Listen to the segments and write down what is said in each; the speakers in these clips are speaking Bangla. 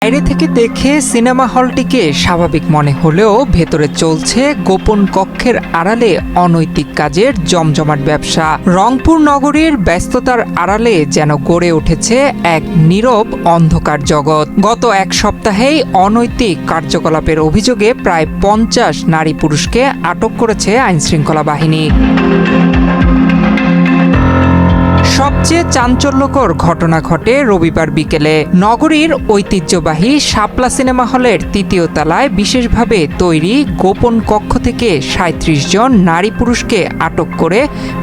বাইরে থেকে দেখে সিনেমা হলটিকে স্বাভাবিক মনে হলেও ভেতরে চলছে গোপন কক্ষের আড়ালে অনৈতিক কাজের জমজমাট ব্যবসা। রংপুর নগরীর ব্যস্ততার আড়ালে যেন গড়ে উঠেছে এক নীরব অন্ধকার জগৎ। গত এক সপ্তাহেই অনৈতিক কার্যকলাপের অভিযোগে প্রায় 50 নারী পুরুষকে আটক করেছে আইনশৃঙ্খলা বাহিনী। সবচেয়ে চাঞ্চল্যকর ঘটনা ঘটে রবিবার বিকেলে। নগরীর ঐতিহ্যবাহী শাপলা সিনেমা হলের ৩য় তলায় বিশেষভাবে তৈরি গোপন কক্ষ থেকে ৩৭ জন নারী পুরুষকে আটক করে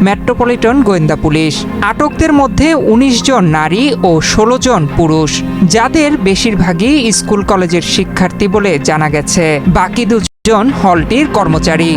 মেট্রোপলিটন গোয়েন্দা পুলিশ। আটকদের মধ্যে ১৯ জন নারী ও ১৬ জন পুরুষ, যাদের বেশিরভাগই স্কুল কলেজের শিক্ষার্থী বলে জানা গেছে। বাকি ২ জন হলটির কর্মচারী।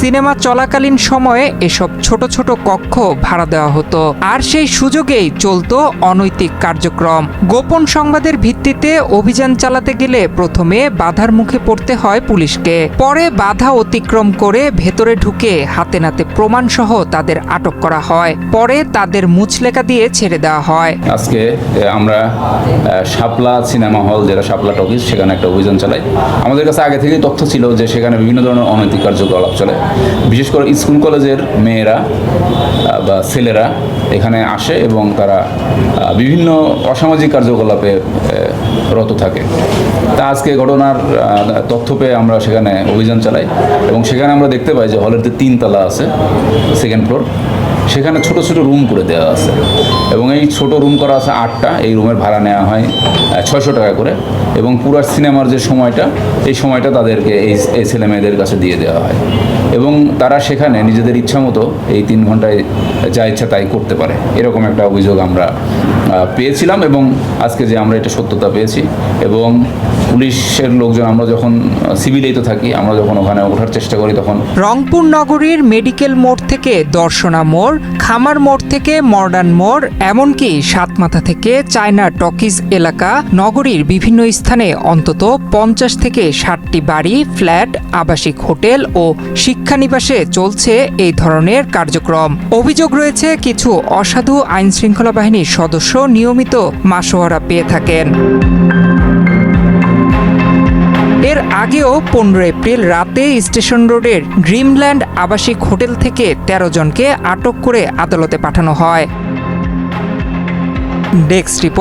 সিনেমা চলাকালীন সময়ে এসব ছোট ছোট কক্ষ ভাড়া দেওয়া হতো, আর সেই সুযোগেই চলতো অনৈতিক কার্যক্রম। গোপন সংবাদের ভিত্তিতে অভিযান চালাতে গেলে প্রথমে বাধার মুখে পড়তে হয় পুলিশকে। পরে বাধা অতিক্রম করে ভেতরে ঢুকে হাতে নাতে প্রমাণ সহ তাদের আটক করা হয়। পরে তাদের মুচলেকা দিয়ে ছেড়ে দেওয়া হয়। আজকে আমরা শাপলা সিনেমা হল, যেটা শাপলা টকিজ, সেখানে একটা অভিযান চালাই। আমাদের কাছে আগে থেকেই তথ্য ছিল যে সেখানে বিভিন্ন ধরনের অনৈতিক কার্যকলাপ চলে। বিশেষ করে স্কুল কলেজের মেয়েরা বা ছেলেরা এখানে আসে এবং তারা বিভিন্ন অসামাজিক কার্যকলাপে রত থাকে। তা আজকে ঘটনার তথ্য পেয়ে আমরা সেখানে অভিযান চালাই এবং সেখানে আমরা দেখতে পাই যে হলের যে ৩ তলা আছে, সেকেন্ড ফ্লোর, সেখানে ছোট ছোট রুম করে দেওয়া আছে এবং এই ছোট রুম করা আছে 8টা। এই রুমের ভাড়া নেওয়া হয় 600 টাকা করে এবং পুরো সিনেমার যে সময়টা, এই সময়টা তাদেরকে এই ছেলে মেয়েদের কাছে দিয়ে দেওয়া হয় এবং তারা সেখানে নিজেদের ইচ্ছা মতো এই 3 ঘন্টায় যা ইচ্ছা তাই করতে পারে। এরকম একটা অভিযোগ আমরা পেয়েছিলাম এবং আজকে যে আমরা এটা সত্যতা পেয়েছি এবং পুলিশের লোকজন, আমরা যখন সিভিলেই তো থাকি, আমরা যখন ওখানে ওঠার চেষ্টা করি তখন রংপুর নগরীর মেডিকেল মোড় থেকে দর্শনা মোড়, খামার মোড় থেকে মডার্ন মোড়, এমনকি সাতমাথা থেকে চায়না টকিজ এলাকা, নগরীর বিভিন্ন স্থানে অন্তত 50 থেকে 60টি বাড়ি, ফ্ল্যাট, আবাসিক হোটেল ও শিক্ষানিবাসে চলছে এই ধরনের কার্যক্রম। অভিযোগ রয়েছে কিছু অসাধু আইনশৃঙ্খলা বাহিনীর সদস্য নিয়মিত মাসোহারা পেয়ে থাকেন। এর আগেও 15 এপ্রিল রাতে স্টেশন রোডের ড্রিমল্যান্ড আবাসিক হোটেল থেকে 13 জনকে আটক করে আদালতে পাঠানো হয়। Desk report.